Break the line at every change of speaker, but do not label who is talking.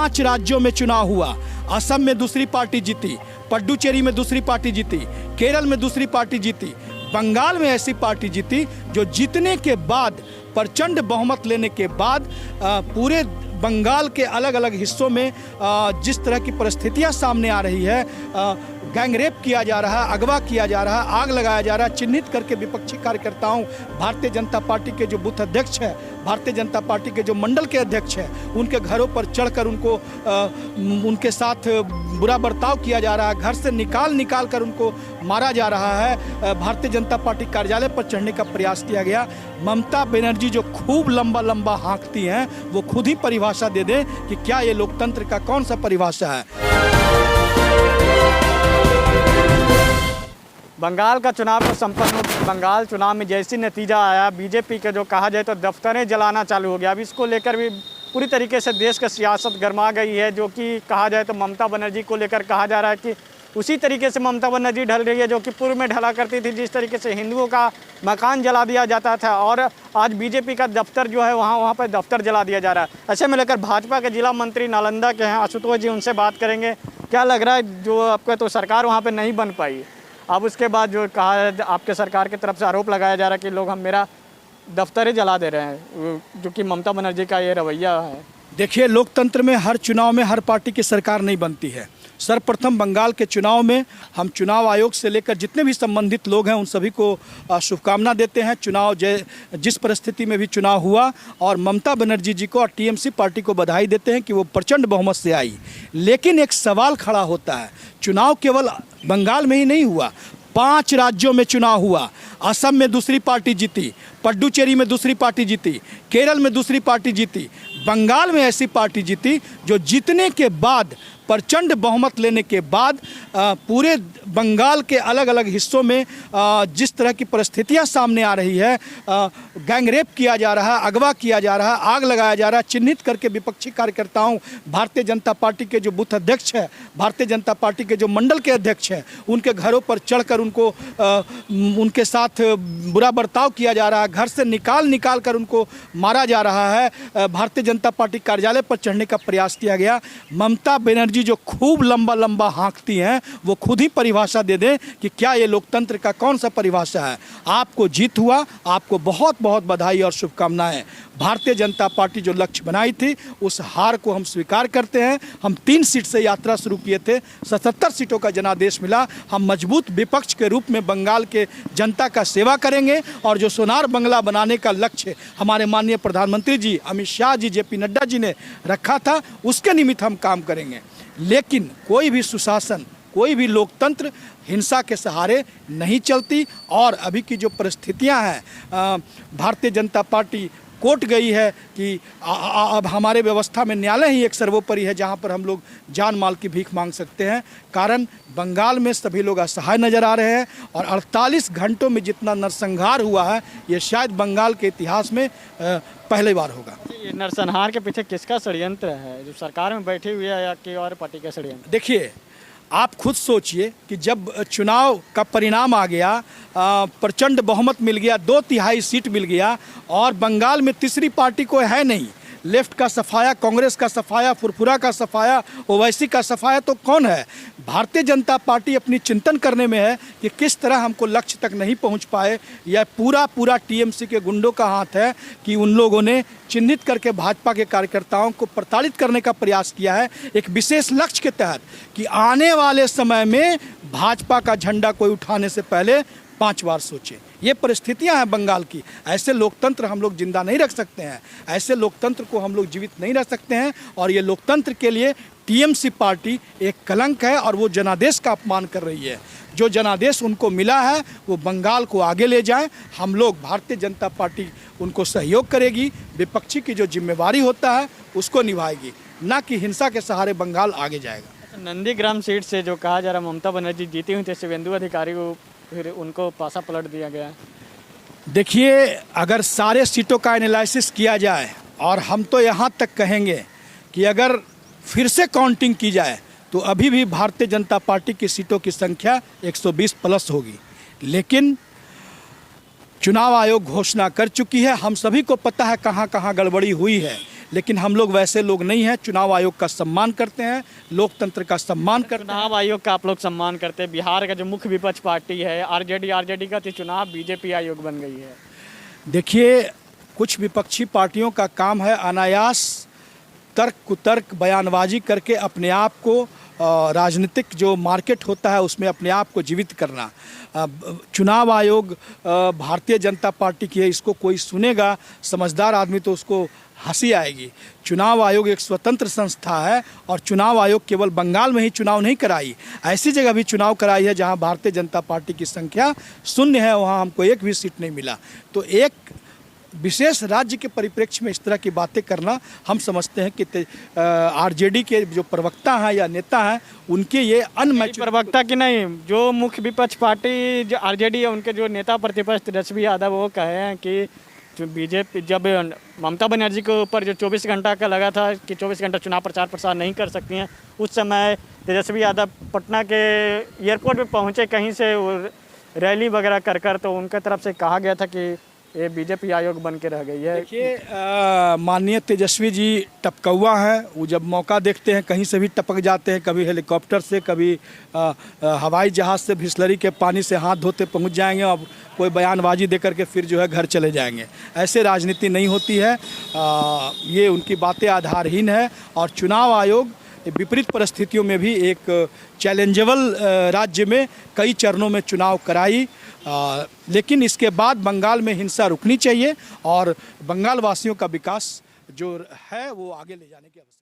5 राज्यों में चुनाव हुआ। असम में दूसरी पार्टी जीती, पुडुचेरी में दूसरी पार्टी जीती, केरल में दूसरी पार्टी जीती, बंगाल में ऐसी पार्टी जीती जो जीतने के बाद, प्रचंड बहुमत लेने के बाद पूरे बंगाल के अलग अलग हिस्सों में जिस तरह की परिस्थितियां सामने आ रही है, गैंगरेप किया जा रहा है, अगवा किया जा रहा है, आग लगाया जा रहा है, चिन्हित करके विपक्षी कार्यकर्ताओं, भारतीय जनता पार्टी के जो बूथ अध्यक्ष है, भारतीय जनता पार्टी के जो मंडल के अध्यक्ष हैं, उनके घरों पर चढ़कर उनके साथ बुरा बर्ताव किया जा रहा है, घर से निकाल कर उनको मारा जा रहा है। भारतीय जनता पार्टी कार्यालय पर चढ़ने का प्रयास किया गया। ममता बनर्जी जो खूब लंबा हाँकती हैं, वो खुद ही परिभाषा दे दें कि क्या ये लोकतंत्र का कौन सा परिभाषा है।
बंगाल का चुनाव तो संपन्न हो, बंगाल चुनाव में जैसी नतीजा आया, बीजेपी के जो कहा जाए तो दफ्तरें जलाना चालू हो गया। अब इसको लेकर भी पूरी तरीके से देश की सियासत गर्मा गई है, जो कि कहा जाए तो ममता बनर्जी को लेकर कहा जा रहा है कि उसी तरीके से ममता बनर्जी ढल रही है जो कि पूर्व में ढला करती थी, जिस तरीके से हिंदुओं का मकान जला दिया जाता था, और आज बीजेपी का दफ्तर जो है वहाँ पर दफ्तर जला दिया जा रहा है। ऐसे में लेकर भाजपा के जिला मंत्री नालंदा के हैं आशुतोष जी, उनसे बात करेंगे। क्या लग रहा है, जो आपका तो सरकार वहाँ पर नहीं बन पाई, अब उसके बाद जो कहा है आपके सरकार की तरफ से आरोप लगाया जा रहा है कि लोग हम मेरा दफ्तर ही जला दे रहे हैं, जो कि ममता बनर्जी का ये रवैया है।
देखिए, लोकतंत्र में हर चुनाव में हर पार्टी की सरकार नहीं बनती है। सर्वप्रथम बंगाल के चुनाव में हम चुनाव आयोग से लेकर जितने भी संबंधित लोग हैं उन सभी को शुभकामना देते हैं। चुनाव जिस परिस्थिति में भी चुनाव हुआ, और ममता बनर्जी जी को और टीएमसी पार्टी को बधाई देते हैं कि वो प्रचंड बहुमत से आई। लेकिन एक सवाल खड़ा होता है, चुनाव केवल बंगाल में ही नहीं हुआ, 5 राज्यों में चुनाव हुआ। असम में दूसरी पार्टी जीती, पुडुचेरी में दूसरी पार्टी जीती, केरल में दूसरी पार्टी जीती, बंगाल में ऐसी पार्टी जीती जो जीतने के बाद, प्रचंड बहुमत लेने के बाद पूरे बंगाल के अलग अलग हिस्सों में जिस तरह की परिस्थितियां सामने आ रही है, गैंगरेप किया जा रहा है, अगवा किया जा रहा है, आग लगाया जा रहा है, चिन्हित करके विपक्षी कार्यकर्ताओं, भारतीय जनता पार्टी के जो बूथ अध्यक्ष हैं, भारतीय जनता पार्टी के जो मंडल के अध्यक्ष हैं, उनके घरों पर चढ़कर उनके साथ बुरा बर्ताव किया जा रहा है, घर से निकाल कर उनको मारा जा रहा है। भारतीय जनता पार्टी कार्यालय पर चढ़ने का प्रयास किया गया। ममता बनर्जी जो खूब लंबा हाँकती हैं, वो खुद ही परिभाषा दे दें कि क्या ये लोकतंत्र का कौन सा परिभाषा है। आपको जीत हुआ, आपको बहुत बहुत बधाई और शुभकामनाएं। भारतीय जनता पार्टी जो लक्ष्य बनाई थी, उस हार को हम स्वीकार करते हैं। हम 3 सीट से यात्रा शुरू किए थे, 77 सीटों का जनादेश मिला। हम मजबूत विपक्ष के रूप में बंगाल के जनता का सेवा करेंगे, और जो सोनार बंगला बनाने का लक्ष्य हमारे माननीय प्रधानमंत्री जी अमित शाह जी, जेपी नड्डा जी ने रखा था, उसके निमित्त हम काम करेंगे। लेकिन कोई भी सुशासन, कोई भी लोकतंत्र हिंसा के सहारे नहीं चलती। और अभी की जो परिस्थितियां हैं, भारतीय जनता पार्टी कोर्ट गई है कि अब हमारे व्यवस्था में न्यायालय ही एक सर्वोपरि है, जहां पर हम लोग जान माल की भीख मांग सकते हैं। कारण बंगाल में सभी लोग असहाय नज़र आ रहे हैं, और 48 घंटों में जितना नरसंहार हुआ है, ये शायद बंगाल के इतिहास में पहली बार होगा।
ये नरसंहार के पीछे किसका षड्यंत्र है, जो सरकार में बैठी हुई है, या कि और पार्टी का षड्यंत्र?
देखिए, आप खुद सोचिए कि जब चुनाव का परिणाम आ गया, प्रचंड बहुमत मिल गया, 2/3 सीट मिल गया, और बंगाल में तीसरी पार्टी कोई है नहीं। लेफ्ट का सफाया, कांग्रेस का सफाया, फुरफुरा का सफाया, ओवैसी का सफाया, तो कौन है? भारतीय जनता पार्टी अपनी चिंतन करने में है कि किस तरह हमको लक्ष्य तक नहीं पहुंच पाए। यह पूरा टीएमसी के गुंडों का हाथ है कि उन लोगों ने चिन्हित करके भाजपा के कार्यकर्ताओं को प्रताड़ित करने का प्रयास किया है, एक विशेष लक्ष्य के तहत, कि आने वाले समय में भाजपा का झंडा कोई उठाने से पहले 5 बार सोचे। ये परिस्थितियां हैं बंगाल की। ऐसे लोकतंत्र हम लोग जिंदा नहीं रख सकते हैं, ऐसे लोकतंत्र को हम लोग जीवित नहीं रख सकते हैं। और ये लोकतंत्र के लिए टीएमसी पार्टी एक कलंक है, और वो जनादेश का अपमान कर रही है। जो जनादेश उनको मिला है, वो बंगाल को आगे ले जाएं। हम लोग, भारतीय जनता पार्टी उनको सहयोग करेगी, विपक्षी की जो जिम्मेवारी होता है उसको निभाएगी, ना कि हिंसा के सहारे बंगाल आगे जाएगा।
नंदीग्राम सीट से जो कहा जा रहा ममता बनर्जी जीती हुई थी, शिवेंदु अधिकारी को फिर उनको पासा पलट दिया गया।
देखिए, अगर सारे सीटों का एनालिसिस किया जाए, और हम तो यहाँ तक कहेंगे कि अगर फिर से काउंटिंग की जाए, तो अभी भी भारतीय जनता पार्टी की सीटों की संख्या 120 प्लस होगी। लेकिन चुनाव आयोग घोषणा कर चुकी है, हम सभी को पता है कहाँ कहाँ गड़बड़ी हुई है। लेकिन हम लोग वैसे लोग नहीं हैं। चुनाव आयोग का सम्मान करते हैं, लोकतंत्र का सम्मान करते हैं।
चुनाव आयोग का आप लोग सम्मान करते हैं। बिहार का जो मुख्य विपक्ष पार्टी है आरजेडी का तो चुनाव बीजेपी आयोग बन गई है।
देखिए, कुछ विपक्षी पार्टियों का काम है अनायास तर्क कुतर्क बयानबाजी करके अपने आप को राजनीतिक जो मार्केट होता है उसमें अपने आप को जीवित करना। चुनाव आयोग भारतीय जनता पार्टी की है, इसको कोई सुनेगा समझदार आदमी तो उसको हंसी आएगी। चुनाव आयोग एक स्वतंत्र संस्था है और चुनाव आयोग केवल बंगाल में ही चुनाव नहीं कराई, ऐसी जगह भी चुनाव कराई है जहां भारतीय जनता पार्टी की संख्या शून्य है, वहां हमको एक भी सीट नहीं मिला। तो एक विशेष राज्य के परिप्रेक्ष्य में इस तरह की बातें करना, हम समझते हैं कि आरजेडी के जो प्रवक्ता हैं या नेता हैं उनके ये अनमैच्योर
प्रवक्ता की नहीं, जो मुख्य विपक्ष पार्टी जो आरजेडी है उनके जो नेता प्रतिपक्ष तेजस्वी यादव वो कहे हैं कि जो बीजेपी जब ममता बनर्जी के ऊपर जो 24 घंटा का लगा था कि 24 घंटा चुनाव प्रचार प्रसार नहीं कर सकती हैं, उस समय तेजस्वी यादव पटना के एयरपोर्ट पे पहुंचे कहीं से रैली वगैरह कर तो उनके तरफ से कहा गया था कि ये बीजेपी आयोग बन के रह गई है।
देखिए, माननीय तेजस्वी जी टपकौआ हैं, वो जब मौका देखते हैं कहीं से भी टपक जाते हैं, कभी हेलीकॉप्टर से, कभी हवाई जहाज़ से बिस्लरी के पानी से हाथ धोते पहुंच जाएंगे और कोई बयानबाजी दे करके फिर जो है घर चले जाएंगे। ऐसे राजनीति नहीं होती है, ये उनकी बातें आधारहीन है। और चुनाव आयोग विपरीत परिस्थितियों में भी एक चैलेंजेबल राज्य में कई चरणों में चुनाव कराई, लेकिन इसके बाद बंगाल में हिंसा रुकनी चाहिए और बंगाल वासियों का विकास जो है वो आगे ले जाने की आवश्यकता है।